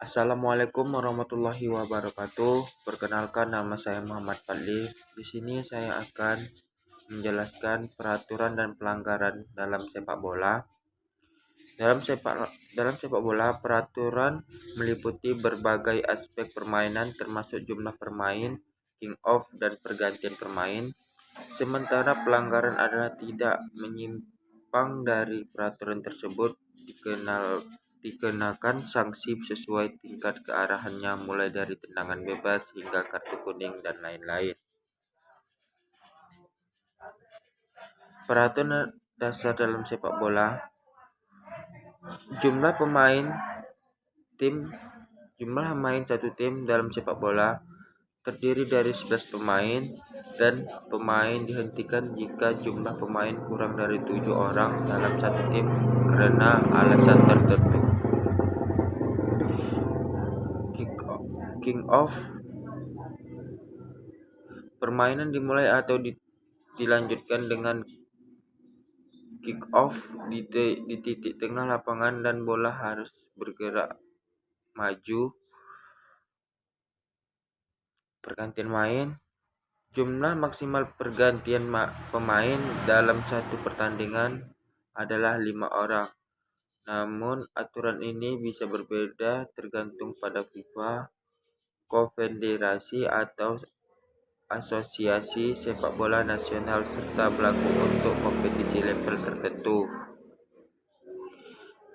Assalamualaikum warahmatullahi wabarakatuh. Perkenalkan, nama saya Muhammad Fadli. Di sini saya akan menjelaskan peraturan dan pelanggaran dalam sepak bola. Dalam sepak bola, peraturan meliputi berbagai aspek permainan termasuk jumlah pemain, king off, dan pergantian pemain. Sementara pelanggaran adalah tidak menyimpang dari peraturan tersebut dikenakan sanksi sesuai tingkat kearahannya, mulai dari tendangan bebas hingga kartu kuning dan lain-lain. Peraturan dasar dalam sepak bola. Jumlah pemain satu tim dalam sepak bola terdiri dari 11 pemain, dan pemain dihentikan jika jumlah pemain kurang dari 7 orang dalam satu tim karena alasan tertentu. King off. Permainan dimulai atau dilanjutkan dengan kick off di titik tengah lapangan dan bola harus bergerak maju. Pergantian main. Jumlah maksimal pergantian pemain dalam satu pertandingan adalah 5 orang. Namun aturan ini bisa berbeda tergantung pada FIFA, konfederasi atau asosiasi sepak bola nasional, serta berlaku untuk kompetisi level tertentu.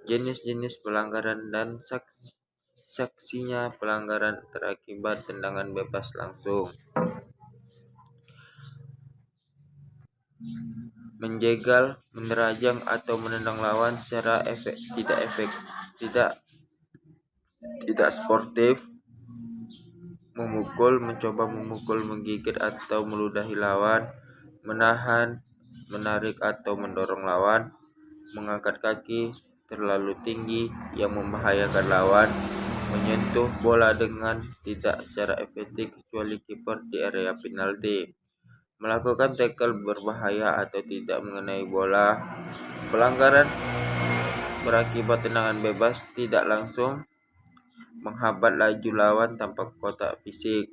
Jenis-jenis pelanggaran dan saksinya. Pelanggaran terakibat tendangan bebas langsung. Menjegal, menerajang atau menendang lawan secara tidak sportif. Memukul, mencoba memukul, menggigit atau meludahi lawan. Menahan, menarik atau mendorong lawan. Mengangkat kaki terlalu tinggi yang membahayakan lawan. Menyentuh bola dengan tidak secara efektif kecuali kiper di area penalti. Melakukan tackle berbahaya atau tidak mengenai bola. Pelanggaran berakibat tendangan bebas tidak langsung. Menghambat laju lawan tanpa kotak fisik.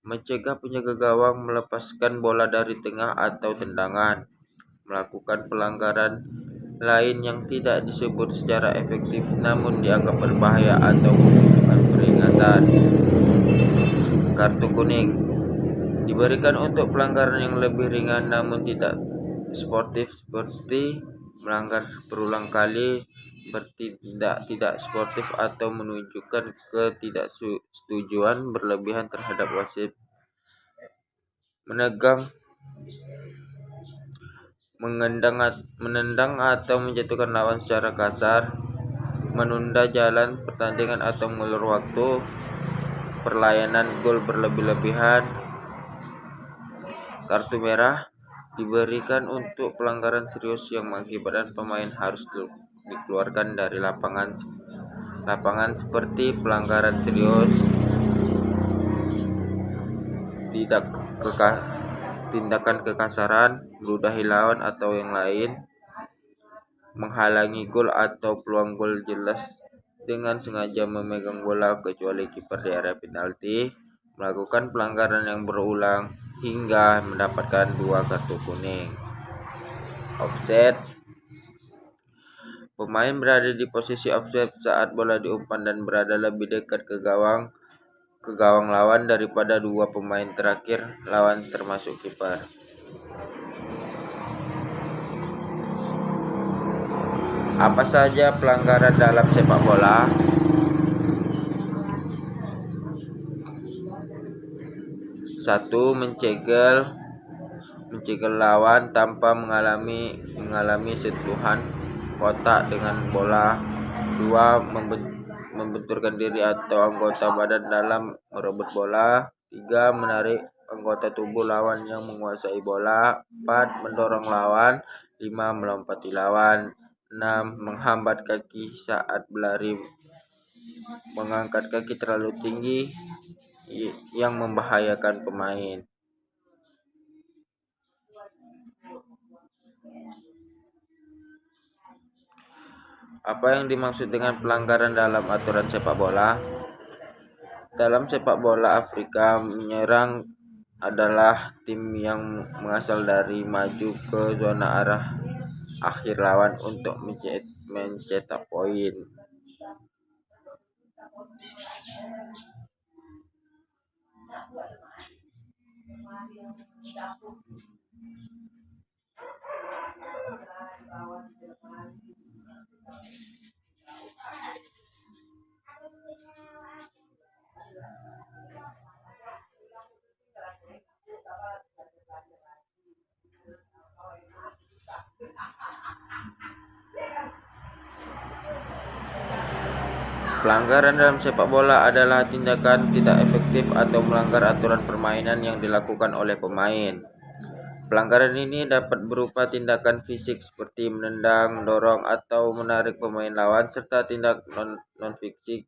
Mencegah penjaga gawang melepaskan bola dari tengah atau tendangan. Melakukan pelanggaran lain yang tidak disebut secara efektif namun dianggap berbahaya atau membutuhkan peringatan. Kartu kuning diberikan untuk pelanggaran yang lebih ringan namun tidak sportif, seperti melanggar berulang kali, bertindak tidak sportif atau menunjukkan ketidaksetujuan berlebihan terhadap wasit. Menendang atau menjatuhkan lawan secara kasar. Menunda jalan pertandingan atau mengulur waktu. Perlayanan gol berlebih-lebihan. Kartu merah diberikan untuk pelanggaran serius yang mengakibatkan pemain harus dikeluarkan dari lapangan seperti pelanggaran serius, tindakan kekasaran, meludahi lawan atau yang lain, menghalangi gol atau peluang gol jelas dengan sengaja memegang bola kecuali kiper di area penalti, melakukan pelanggaran yang berulang hingga mendapatkan 2 kartu kuning. Offset. Pemain berada di posisi offset saat bola diumpan dan berada lebih dekat ke gawang lawan daripada 2 pemain terakhir lawan termasuk kiper. Apa saja pelanggaran dalam sepak bola? 1. Mencegal lawan tanpa mengalami sentuhan kotak dengan bola. 2. Membenturkan diri atau anggota badan dalam merebut bola. 3. Menarik anggota tubuh lawan yang menguasai bola. 4. Mendorong lawan. 5. Melompati lawan. 6. Menghambat kaki saat berlari. Mengangkat kaki terlalu tinggi yang membahayakan pemain. Apa yang dimaksud dengan pelanggaran dalam aturan sepak bola? Dalam sepak bola Afrika, menyerang adalah tim yang mengasal dari maju ke zona arah akhir lawan untuk mencetak poin. Pelanggaran dalam sepak bola adalah tindakan tidak efektif atau melanggar aturan permainan yang dilakukan oleh pemain. Pelanggaran ini dapat berupa tindakan fisik seperti menendang, mendorong, atau menarik pemain lawan, serta tindak non-fisik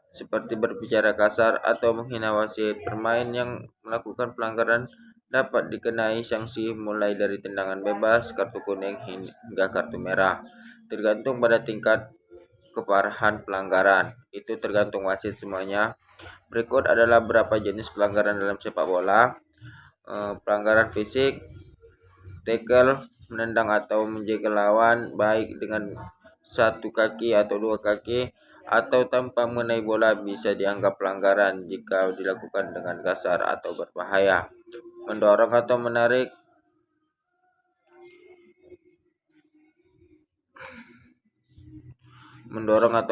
seperti berbicara kasar atau menghina wasit. Pemain yang melakukan pelanggaran dapat dikenai sanksi mulai dari tendangan bebas, kartu kuning, hingga kartu merah, tergantung pada tingkat keparahan pelanggaran. Itu tergantung wasit semuanya. Berikut adalah beberapa jenis pelanggaran dalam sepak bola. Pelanggaran fisik, tackle, menendang atau menjegal lawan baik dengan satu kaki atau dua kaki atau tanpa mengenai bola bisa dianggap pelanggaran jika dilakukan dengan kasar atau berbahaya. Mendorong atau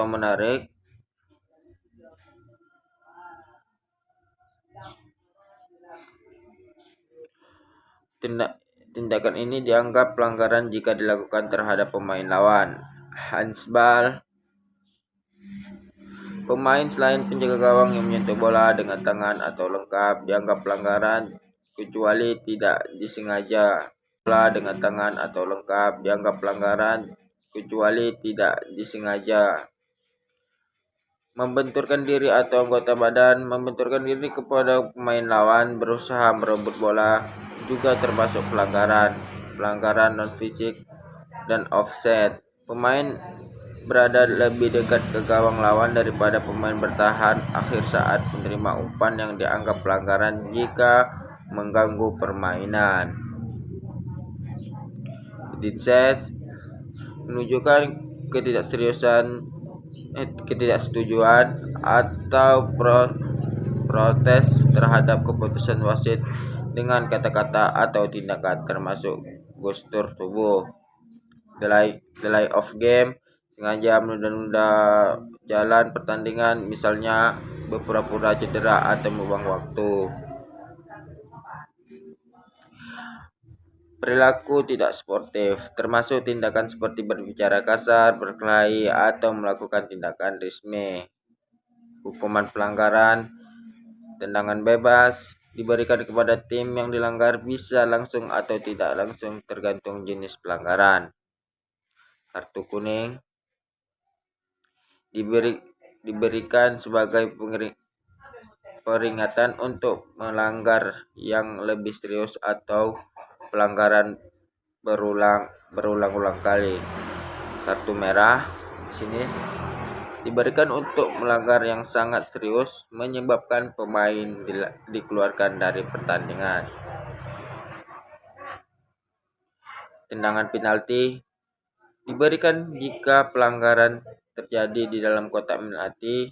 menarik tindakan ini dianggap pelanggaran jika dilakukan terhadap pemain lawan. Handsball, pemain selain penjaga gawang yang menyentuh bola dengan tangan atau lengkap dianggap pelanggaran kecuali tidak disengaja. Bola dengan tangan atau lengkap dianggap pelanggaran kecuali tidak disengaja. Membenturkan diri atau anggota badan, membenturkan diri kepada pemain lawan, berusaha merebut bola juga termasuk pelanggaran. Pelanggaran non-fisik dan offset. Pemain berada lebih dekat ke gawang lawan daripada pemain bertahan akhir saat menerima umpan yang dianggap pelanggaran jika mengganggu permainan. Dissent menunjukkan ketidaksetujuan atau protes terhadap keputusan wasit dengan kata-kata atau tindakan termasuk gestur tubuh. Delay of game, sengaja menunda jalan pertandingan, misalnya berpura-pura cedera atau membuang waktu. Perilaku tidak sportif, termasuk tindakan seperti berbicara kasar, berkelahi, atau melakukan tindakan resmi. Hukuman pelanggaran, tendangan bebas, diberikan kepada tim yang dilanggar bisa langsung atau tidak langsung tergantung jenis pelanggaran. Kartu kuning diberikan sebagai peringatan untuk melanggar yang lebih serius atau pelanggaran berulang-ulang kali. Kartu merah sini diberikan untuk melanggar yang sangat serius menyebabkan pemain dikeluarkan dari pertandingan. Tendangan penalti diberikan jika pelanggaran terjadi di dalam kotak penalti.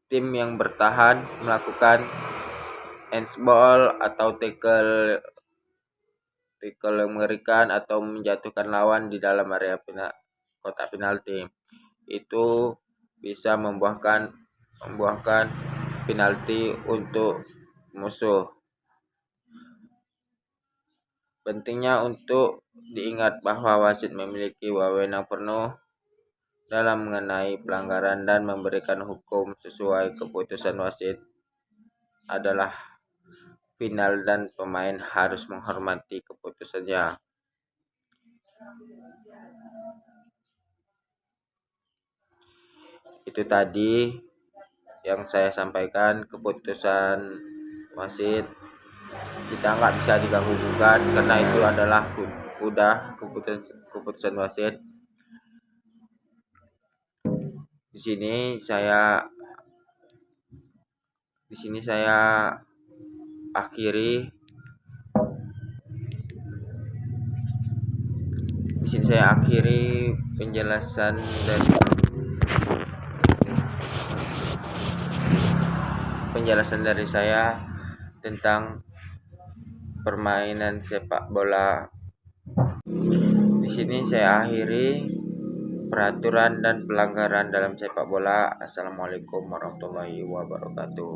Tim yang bertahan melakukan handsball atau tackle yang mengerikan atau menjatuhkan lawan di dalam area kotak penalti. Itu bisa membuahkan penalti untuk musuh. Pentingnya untuk diingat bahwa wasit memiliki wewenang penuh dalam mengenai pelanggaran dan memberikan hukum sesuai keputusan wasit adalah final dan pemain harus menghormati keputusannya. Itu tadi yang saya sampaikan, keputusan wasit kita nggak bisa diganggu gugat karena itu adalah udah keputusan wasit. Di sini saya akhiri penjelasan dari saya tentang permainan sepak bola. Di sini saya akhiri peraturan dan pelanggaran dalam sepak bola. Assalamualaikum warahmatullahi wabarakatuh.